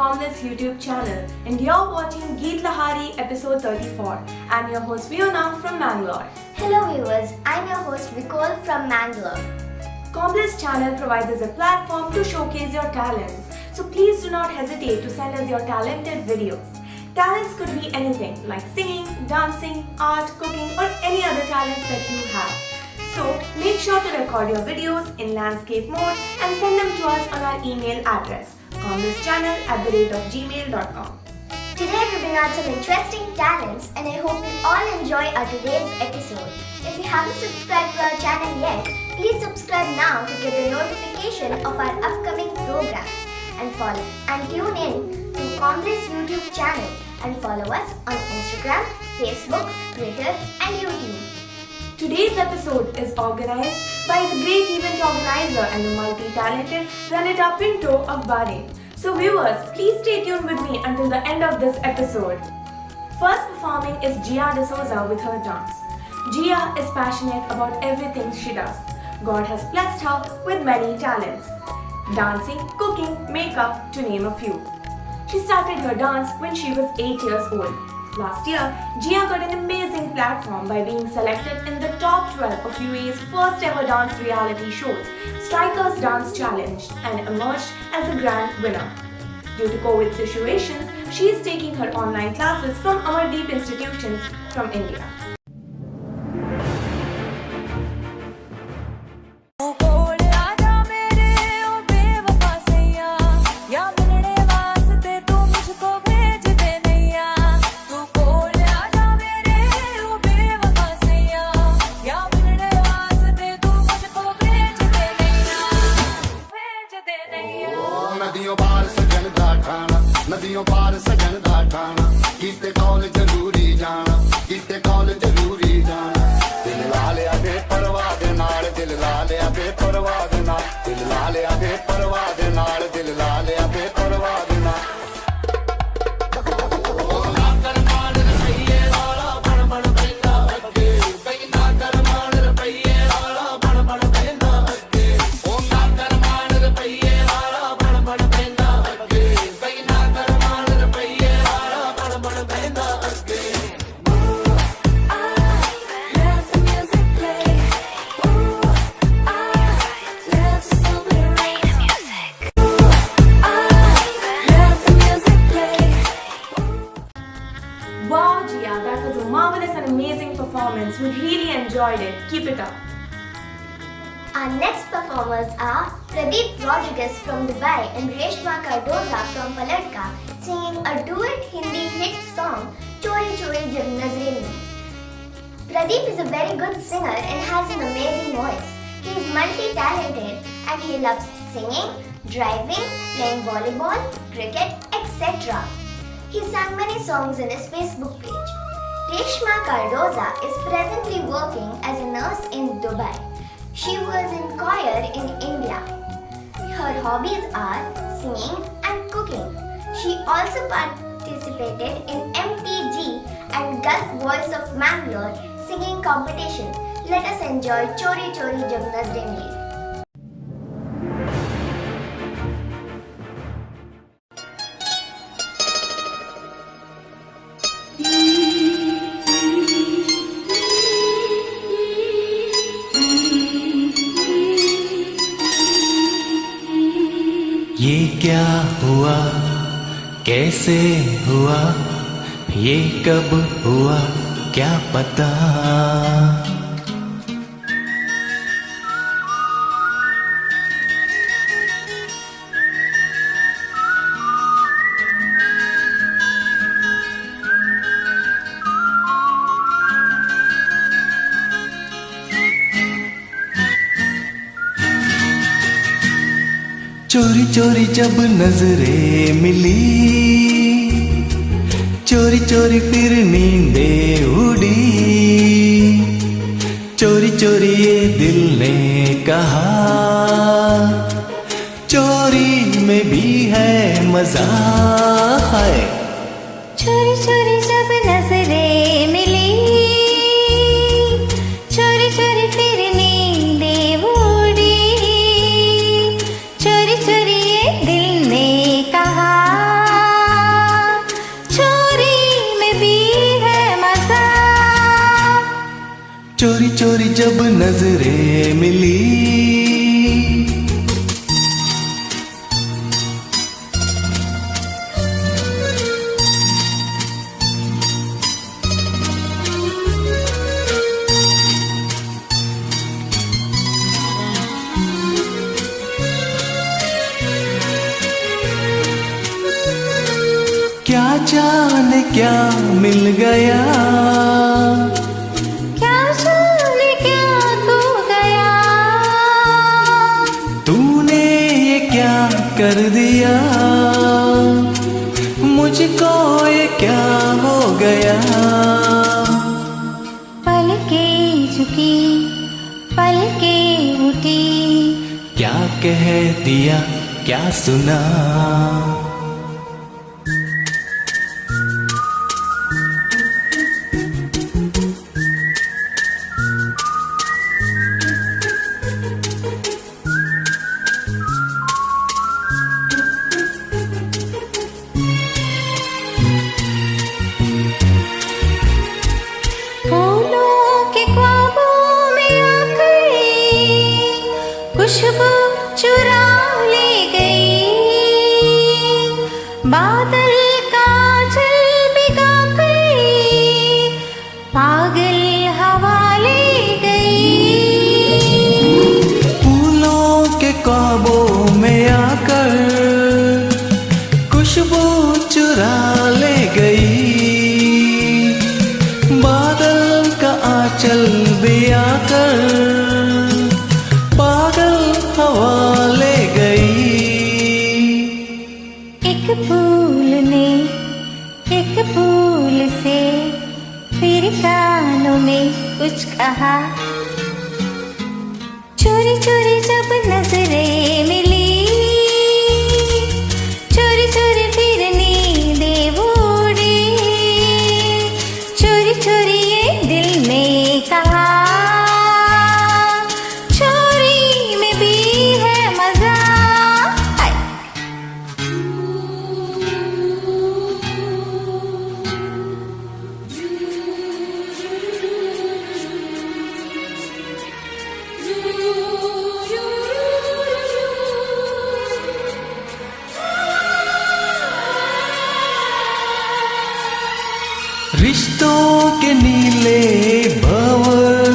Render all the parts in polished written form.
Comless YouTube channel and you're watching Geet Lahari episode 34. I'm your host Fiona from Mangalore. Hello viewers, I'm your host Vicol from Mangalore. Comless channel provides us a platform to showcase your talents. So please do not hesitate to send us your talented videos. Talents could be anything like singing, dancing, art, cooking or any other talents that you have. So make sure to record your videos in landscape mode and send them to us on our email address comlesschannel@gmail.com. Today we bring out some interesting talents and I hope you all enjoy our today's episode. If you haven't subscribed to our channel yet, please subscribe now to get the notification of our upcoming programs and tune in to Comless YouTube channel and follow us on Instagram, Facebook, Twitter and YouTube. Today's episode is organized by the great event organizer and the multi-talented Ranita Pinto of Bahrain. So viewers, please stay tuned with me until the end of this episode. First performing is Gia D'Souza with her dance. Gia is passionate about everything she does. God has blessed her with many talents. Dancing, cooking, makeup, to name a few. She started her dance when she was 8 years old. Last year, Gia got an amazing platform by being selected in the top 12 of UAE's first ever dance reality shows, Strikers Dance Challenge, and emerged as the grand winner. Due to COVID situations, she is taking her online classes from Amardeep institutions from India. नदियों पार सजन दा ठाना कीते call जरूरी जाना कीते call जरूरी जाना दिल ला लिया बेपरवाह दे नाल दिल ला लिया बेपरवाह दे नाल दिल ला लिया बेपरवाह दे नाल दिल ला लिया बेपरवाह दे नाल Wow Gia, that was a marvelous and amazing performance. We really enjoyed it. Keep it up. Our next performers are Pradeep Rodriguez from Dubai and Reshma Cardoza from Paladka singing a duet Hindi hit song Chori Chori Jab Nazre Mein. Pradeep is a very good singer and has an amazing voice. He is multi-talented and he loves singing, driving, playing volleyball, cricket, etc. He sang many songs in his Facebook page. Reshma Cardoza is presently working as a nurse in Dubai. She was in choir in India. Her hobbies are singing and cooking. She also participated in MTG and Gulf Voice of Mangalore singing competition. Let us enjoy Chori Chori Jab Nazre Mein. ये क्या हुआ कैसे हुआ ये कब हुआ क्या पता चोरी चोरी जब नजरें मिली चोरी चोरी फिर नींदें उड़ी चोरी चोरी ये दिल ने कहा चोरी में भी है मजा है चोरी चोरी जब नजरें मिली चोरी चोरी फिर नींदें उड़ी चोरी चोरी ये दिल ने कहा चोरी चोरी जब नजरें मिली, क्या जाने क्या मिल गया, क्या जाने क्या खो गया, तूने ये क्या कर दिया, मुझको ये क्या हो गया। पलकें झुकी पलकें उठी, क्या कह दिया क्या सुना, खुशबू चुरा ले गई, बादल का जल भिगा गई, पागल हवा ले गई। फूलों के ख्वाबों में आकर खुशबू चुरा ले गई, बादल का आंचल भी आकर हवा ले गई। एक फूल से फिर कानों में कुछ कहा, चोरी चोरी जब नजरें मिली, चोरी चोरी फिर नींदें उड़ी, चोरी चोरी ये दिल ने कहा, रिश्तों के नीले भंवर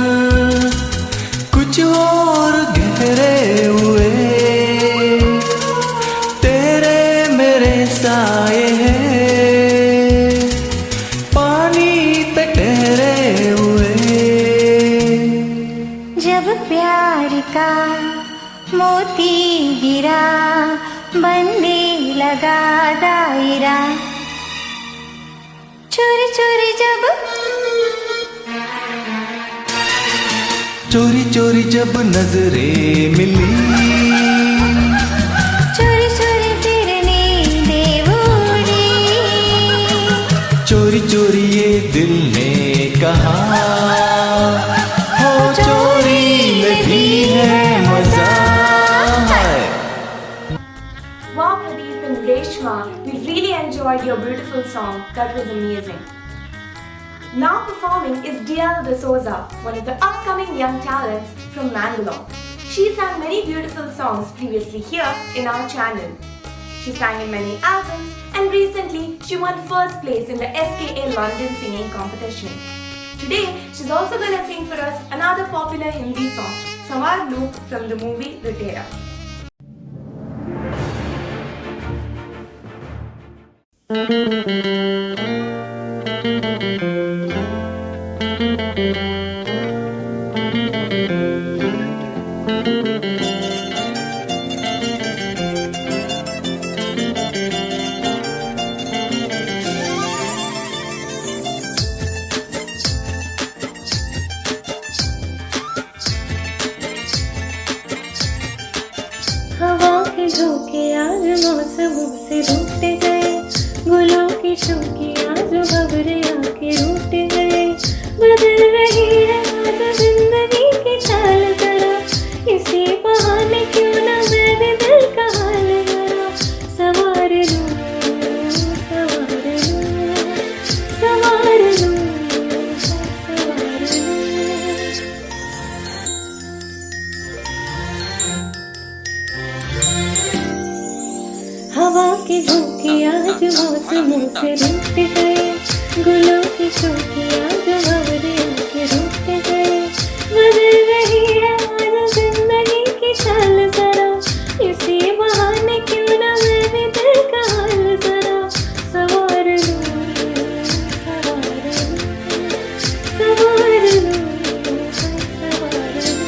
कुछ और गहरे हुए, तेरे मेरे साए हैं पानी पे ठहरे हुए। जब प्यार का मोती गिरा, बनने लगा दायरा, चोरी चोरी जब नजरें मिली, चोरी चोरी फिर नींदें उड़ी, चोरी चोरी ये दिल ने कहा, हो चोरी में भी है मजा है। Wow, Pradeep and Reshma, we really enjoyed your beautiful song. That was amazing. Now performing is DL D'Souza, one of the upcoming young talents from Mangalore. She sang many beautiful songs previously here in our channel. She sang in many albums and recently she won first place in the SKA London singing competition. Today, she's also going to sing for us another popular Hindi song, Samar Lu from the movie Lutera. हवा के झोंके आज मौसमों से रूठ गए, गुलों की शौकी आज भंवरे आके रूठ गए, बदल रही है आज जिंदगी की चाल जरा, इसी बहाने क्यों ना मैं भी दिल का हाल जरा संवार लूं, संवार लूं, संवार लूं, संवार लूं। टूट गए, गुलों की शोखियाँ जो भंवरे आके रूठ गए। बदल रही है आज जिंदगी की चाल जरा, इसी बहाने क्यों ना मैं भी दिल का हाल जरा सवार लूं, सवार लूं, सवार लूं, सवार लूं।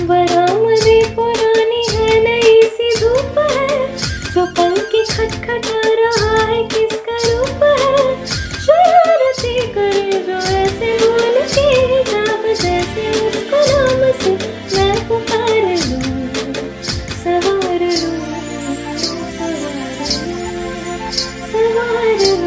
बरामदे पुरानी है नई सी धूप है, जो पल की खटखटा रहा है किसका रूप है। शरारती करे जो ऐसे बोल के हिजाब जैसे उसको नाम से मैं पुकार लूं, सवार लूं, सवार लूं, सवार लूं,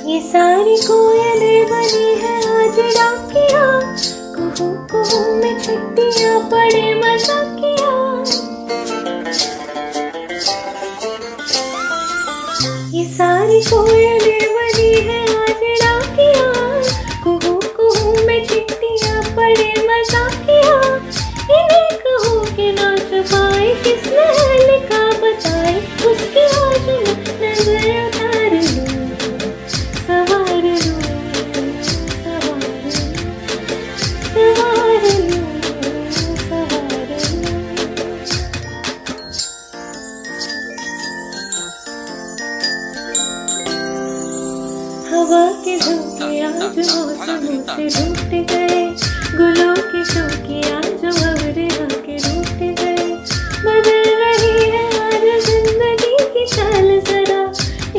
ये सारी कोयलें बनी है आज डाकिया, कुहू कुहू में छुट्टियां पड़े मजाकिया। ये सारी कोयलें बनी है आज डाकिया, कुहू कुहू में छुट्टियां पड़े मजाकिया। इन्हें कहो कि ना छुपाए किसने लिखा बताए, उसकी आज नजर उतार लूं, सवार लूं, सवार लूं, सवार लूं, सवार लूं। हवा के झोंके आज मौसमों से रूठ गए, गुलों की शोखियाँ जो भंवरे आके रूठ गए। बदल रही है आज जिंदगी की चाल जरा,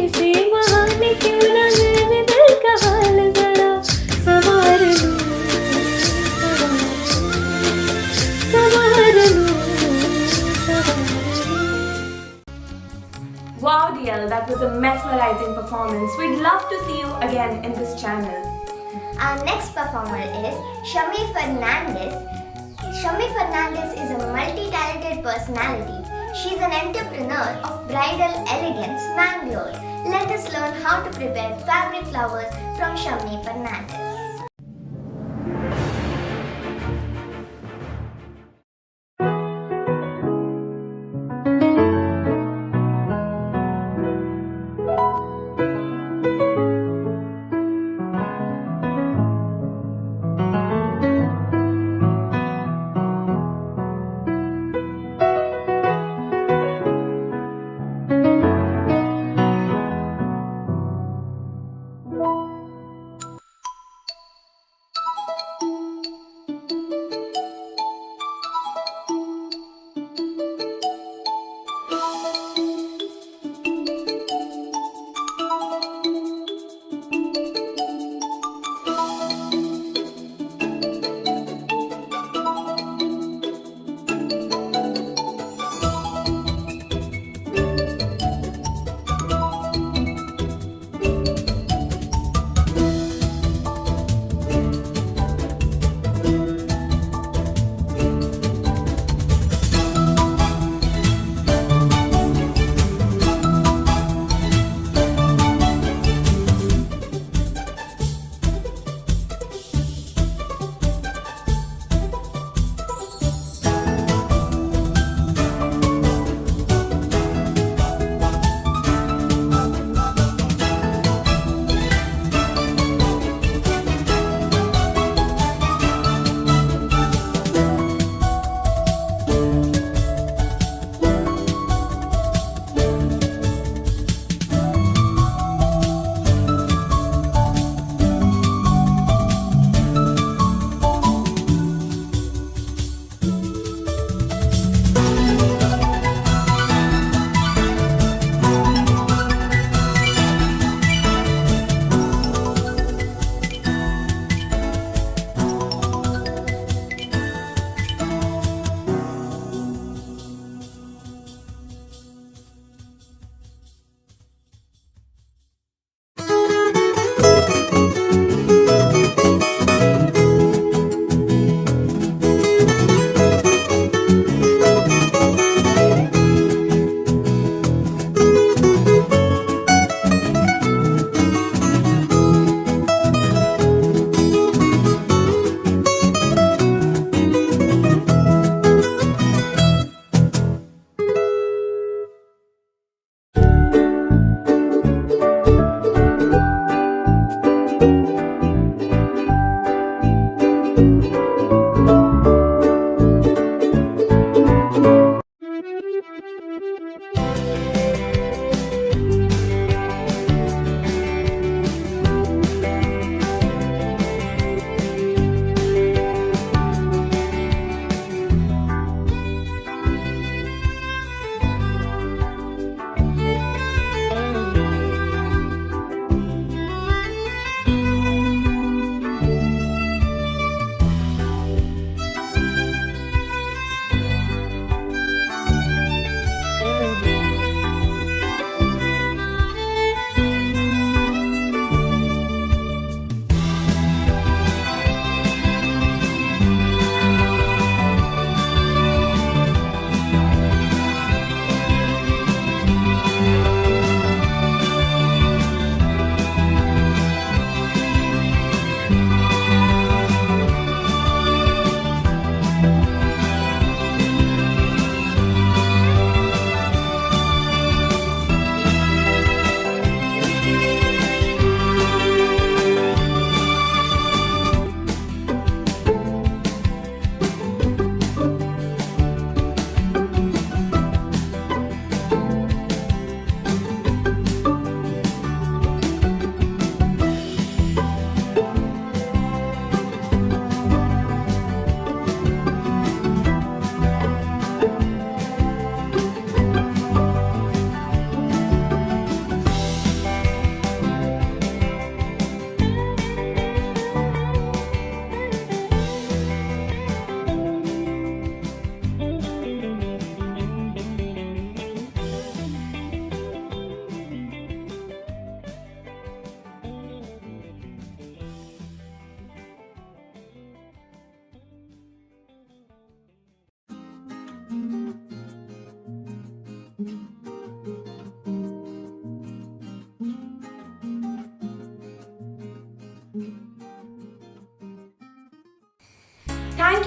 इसी बहाने क्यों ना मैं भी दिल का हाल जरा सवार लूं, सवार लूं, सवार लूं। Wow, DL, that was a mesmerizing performance. We'd love to see you again in this channel. Our next performer is Shami Fernandez. Shami Fernandez is a multi-talented personality. She's an entrepreneur of bridal elegance, Mangalore. Let us learn how to prepare fabric flowers from Shami Fernandez.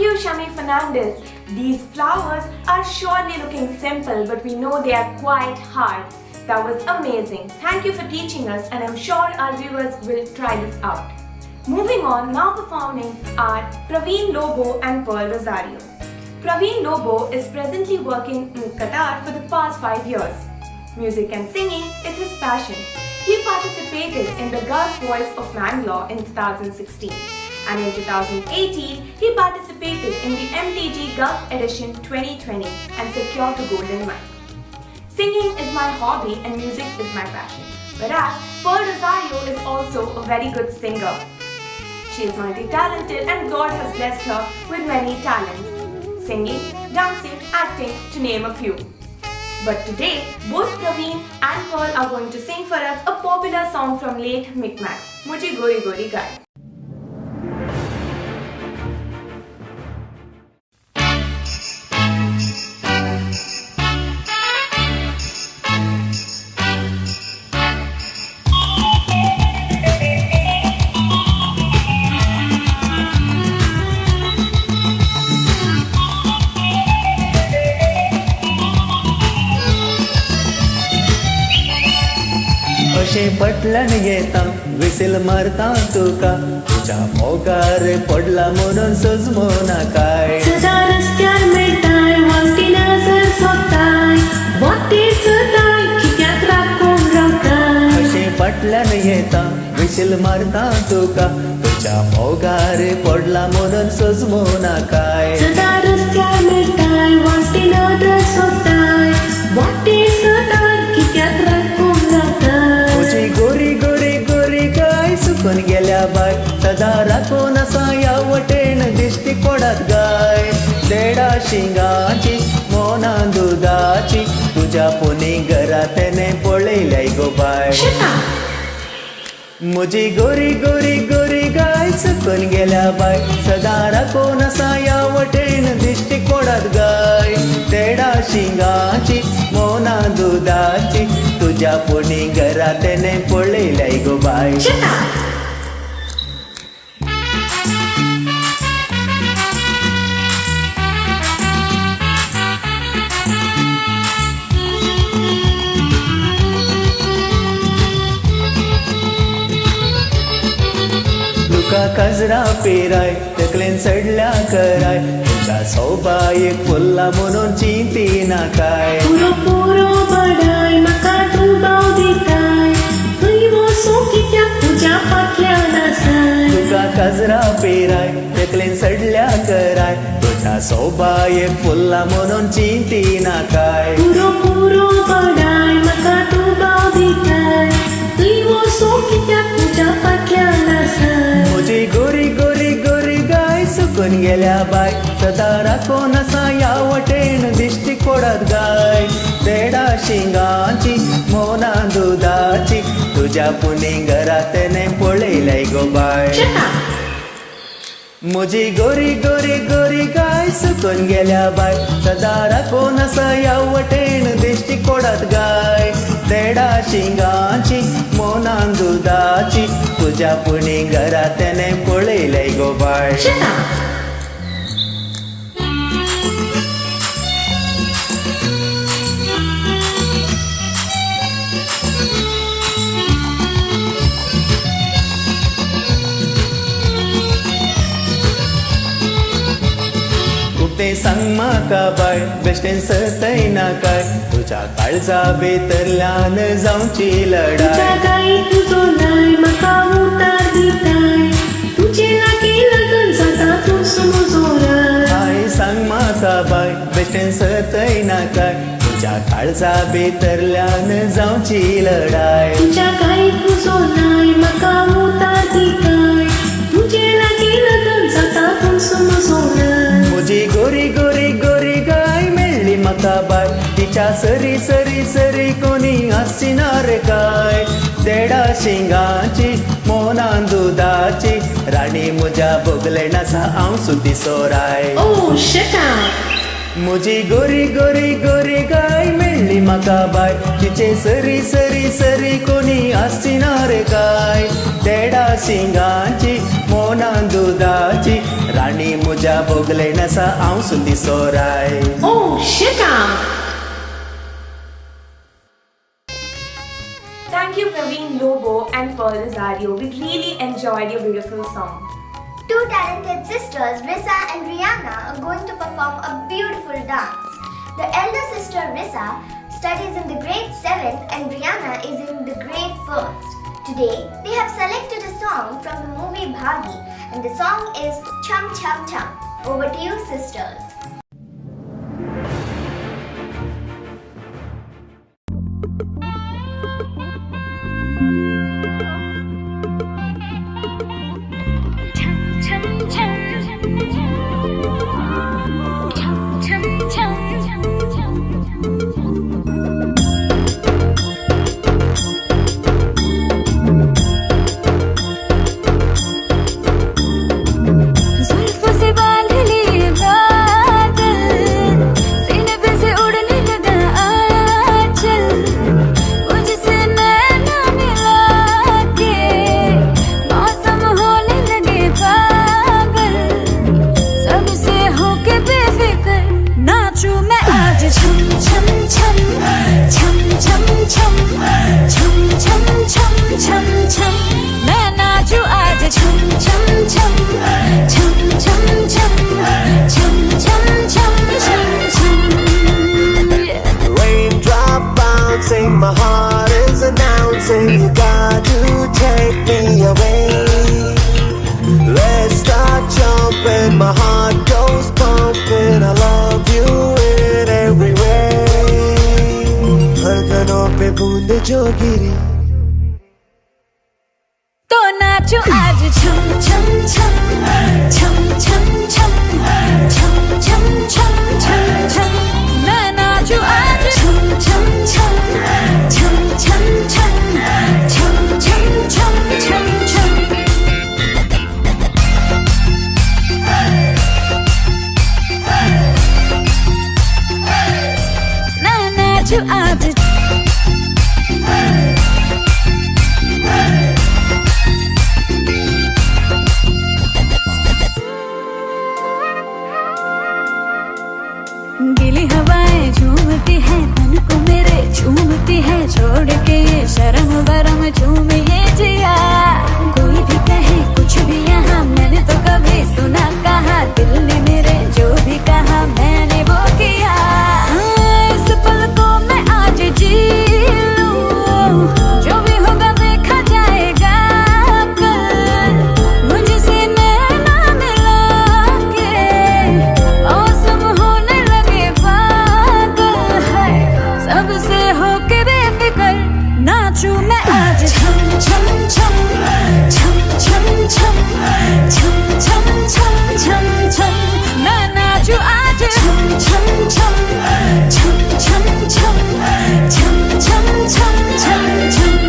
you, Shami Fernandez. These flowers are surely looking simple, but we know they are quite hard. That was amazing. Thank you for teaching us, and I'm sure our viewers will try this out. Moving on, now performing are Praveen Lobo and Pearl Rosario. Praveen Lobo is presently working in Qatar for the past 5 years. Music and singing is his passion. He participated in the Gulf Voice of Mangalore in 2016. And in 2018, he participated in the MTG Gulf Edition 2020 and secured the Golden Mic. Singing is my hobby and music is my passion. Whereas Pearl Rosario is also a very good singer. She is multi-talented and God has blessed her with many talents. Singing, dancing, acting, to name a few. But today, both Praveen and Pearl are going to sing for us a popular song from late Micmac, Mujhe Gori Gori Gaye. अशें पटलन येता विसील मारता तुका तुझ्या मोगार पडला म्हणून सजमो नाकाय सदा रस्त्यार मेळटाय वावटी नजर सोदताय वाटेर चलताय कित्याक राखून रावताय अशें पटलन येता विसील मारता तुका तुझ्या मोगार पडला म्हणून सजमो नाकाय सदा रस्त्यार मेळटाय वावटी नजर सोदताय वाटेर चलताय कित्याक राखून रावताय तुझी गोरी गोरी गोरी गाय सुकून गेल्या बाय सदा राखून असा या वटेन दिश्टी पडत गाय देडा शिंगाची मोना दुधाची तुझ्या पुनी घरातने पळयल्या गो बाय मुजी गोरी गोरी गोरी गाय सुकून गेल्या बाय सदा राखून असा या वटेन दिश्टी पडत गाय देडा शिंगाची मोना दुधाची तुझ्या पुनी घरातने पळयल्या गो बाय तुका कजरा पेराय तकलेन सडल्या कराय तुझा सौबाय फुल्ला म्हणून चिंती नाकाय पुरो पुरो बडाय म्हाका तूं भाव दिताय खंय वचूं कित्याक तुज्या फाटल्यान आसाय तुका कजरा पेराय तकलेन सडल्या कराय तुझा सौबाय फुल्ला म्हणून चिंती नाकाय पुरो पुरो बडाय म्हाका तूं भाव दिताय खंय वचूं कित्याक तुज्या फाटल्यान आसाय मुजी गोरी गोरी गोरी गाय सुकून गेल्या बाय सदा राखून असा या वटेन दिश्टी पडत गाय देडा शिंगाची मोना दुधाची तुझ्या पुनी घरातने पळयल्या गो बाय मुजी गोरी गोरी गोरी गाय सुकून गेल्या बाय सदा राखून असा या वटेन दिश्टी पडत गाय देडा शिंगाची मोना दुधाची तुझ्या पुनी घरातने पळयल्या गो बाय ते सांग म्हाका बाय बेश्टेन सतय नाकाय तुझ्या काळजा भितरल्यान जावची लढाय तुज्या गायेक तुजो न्याय म्हाका उतार दिताय तुजे लागीं लगन जाता तूं म्हजो राय हाय सांग म्हाका बाय बेश्टेन सतय नाकाय तुझ्या काळजा भितरल्यान जावची लढाय तुज्या गायेक तुजो न्याय म्हाका उतार दिताय तुजे लागीं लगन जाता तूं म्हजो राय मुजी गोरी गोरी गोरी गाय मेळ्ळी म्हाका बाय तिच्या सरी सरी सरी कोणी आसची रे काय देडा शिंगाची मोना दुधाची राणी म्हज्या बोगलेन आसा हांव सुद्दी सोराय ओ शटा मुजी गोरी गोरी गोरी गाय मेळ्ळी म्हाका बाय तिचे सरी सरी सरी कोणी आसची रे काय देडा शिंगाची मोनांदू दाची राणी मुजा बोगले नसा आऊं सुंदी सोराय Oh, Shikam! Thank you, Praveen Lobo and Pearl Rosario. We really enjoyed your beautiful song. Two talented sisters, Risa and Rihanna, are going to perform a beautiful dance. The elder sister, Risa, studies in the grade 7th and Rihanna is in the grade 1st. Today, they have selected a song from the movie Bhagi and the song is Chum Chum Chum. Over to you, sisters. जुल्फों से बांध लिए बादल, सीने पे से उड़ने लगा आंचल, मुझसे नैना मिला के मौसम होने लगे पागल, सबसे होके बेफिक्र नाचूं मैं आज छम छम छम छम छम छम छम छम छम छम छम मैं नाचूं आज छम छम छम छम छम छम छम छम छम छम छम Raindrop bouncing, my heart is announcing you got to take me away. Let's start jumping, my heart goes pumping. I love you in every way. धड़कनों पे बूंद जो गिरी तो नाचूं आज छम छम छम छम छम छम छम छम छम छम छम मैं नाचूं आज छम छम छम छम छम छम छम छम छम छम छम मैं नाचूं आज गीली हवाएं झूमती है तन को मेरे झूमती है छोड़ के ये शर्म बरम झूमे ये जिया कोई भी कहे कुछ भी यहाँ मैंने तो कभी सुना कहा दिल ने मेरे जो भी कहा मैंने वो किया इस पल को मैं आज जी लूं जो भी होगा देखा जाएगा कल मुझसे नैना मिला के मौसम होने लगे पागल है सबसे होके बेफिक्र नाचूं मैं आज छम छम छम छम छम छम छम छम छम छम छम मैं नाचूं आज छम छम छम छम छम छम छम छम छम छम छम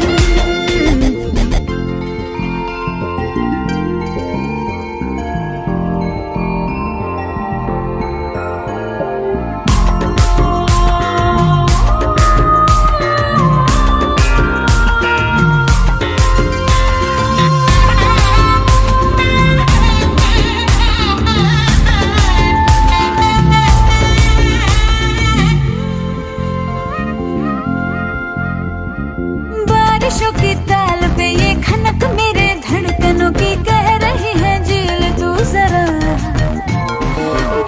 बारिशों की ताल पे ये खनक मेरे धड़कनों की कह रही है झील तू जरा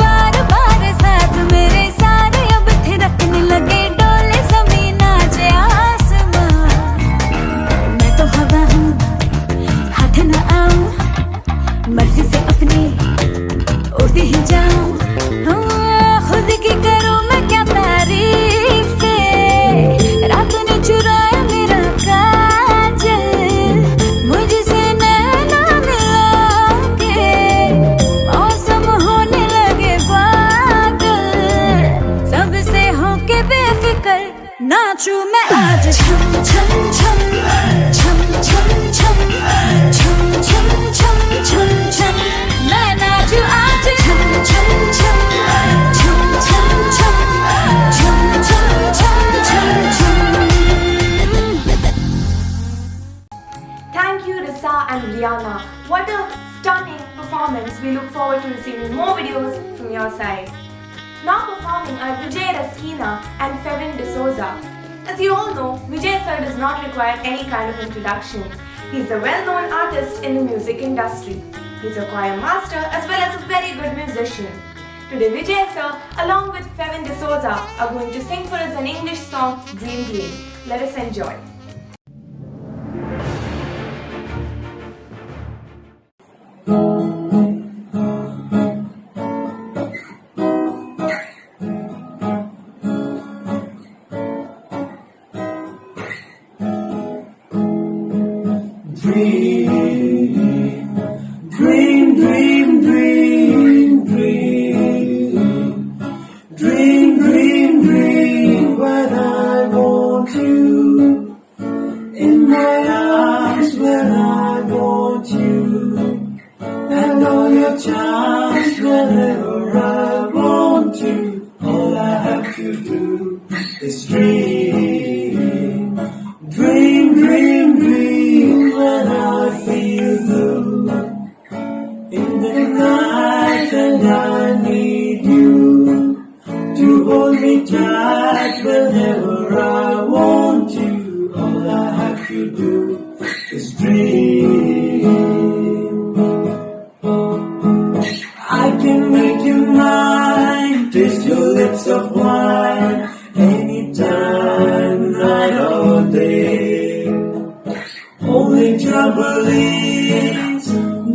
बार बार साथ मेरे सारे अब थिरकने लगे डोले जमीन नाचे आसमां मैं तो हवा हूँ हाथ न आऊं मर्जी से अपनी उड़ती ही जाऊं खुद की करूं मैं क्या तारीफें रात ने चुराया मेरा काजल मुझसे नैना मिला के मौसम होने लगे पागल सबसे होके बेफिक्र नाचूं मैं आज छम छम छम छम छम छम छम छम छम छम छम मैं नाचूं आज छम छम छम छम छम छम छम छम छम छम Thank you, Risa and Rihanna. What a side. Now performing are Vijay Raskina and Fevin D'Souza. As you all know, Vijay sir does not require any kind of introduction. He is a well-known artist in the music industry. He is a choir master as well as a very good musician. Today Vijay sir along with Fevin D'Souza are going to sing for us an English song, Dream Dream. Let us enjoy. Dream, dream, dream, dream. Dream, dream, dream, when I want you. In my arms when I want you. And all your charms whenever I want you. All I have to do is dream. Dream, dream, dream, when I feel blue. In the night and I need you to hold me tight whenever I want you. All I have to do is dream. I can make you mine, taste your lips of wine, anytime, night or day. Only trouble is,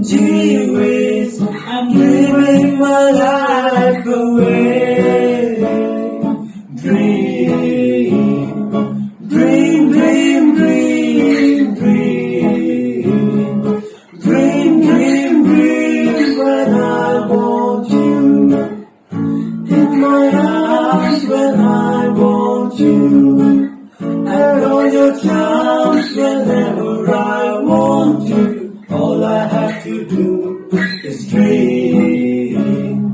gee whiz, I'm dreaming my life away. Dream, dream, dream, dream, dream. Dream, dream, dream, when I want you. In my arms when I want you. And all your charms whenever I want you. All I have to do is dream.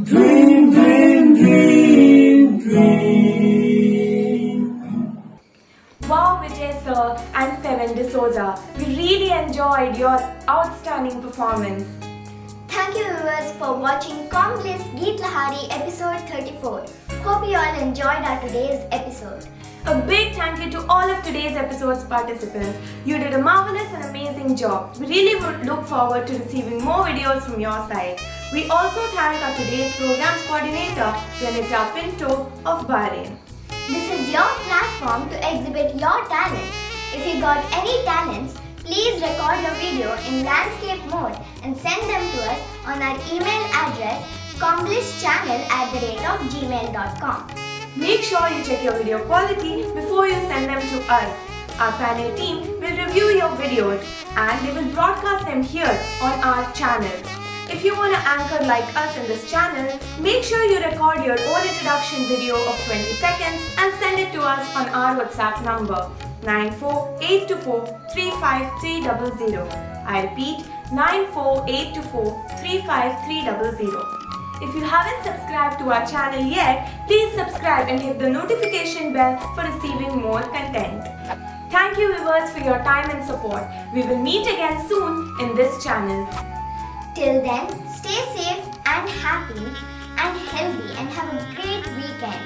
Dream, dream, dream, dream. Wow, Vijay sir and Fevin D'Souza, we really enjoyed your outstanding performance. Thank you viewers for watching Conglish Geet Lahari episode 34. Hope you all enjoyed our today's episode. A big thank you to all of today's episode's participants. You did a marvelous and amazing job. We really would look forward to receiving more videos from your side. We also thank our today's programs coordinator, Renita Pinto of Bahrain. This is your platform to exhibit your talents. If you got any talents, please record your video in landscape mode and send them to us on our email address conglishchannel@gmail.com. Make sure you check your video quality before you send them to us. Our panel team will review your videos and they will broadcast them here on our channel. If you want to anchor like us in this channel, make sure you record your own introduction video of 20 seconds and send it to us on our WhatsApp number 94824-35300. I repeat 94824-35300. If you haven't subscribed to our channel yet, please subscribe and hit the notification bell for receiving more content. Thank you viewers for your time and support. We will meet again soon in this channel. Till then, stay safe and happy and healthy and have a great weekend.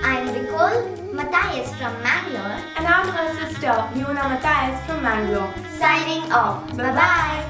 I'm Nicole Matthias from Mangalore And I'm her sister, Yuna Matthias from Mangalore. signing off. Bye-bye.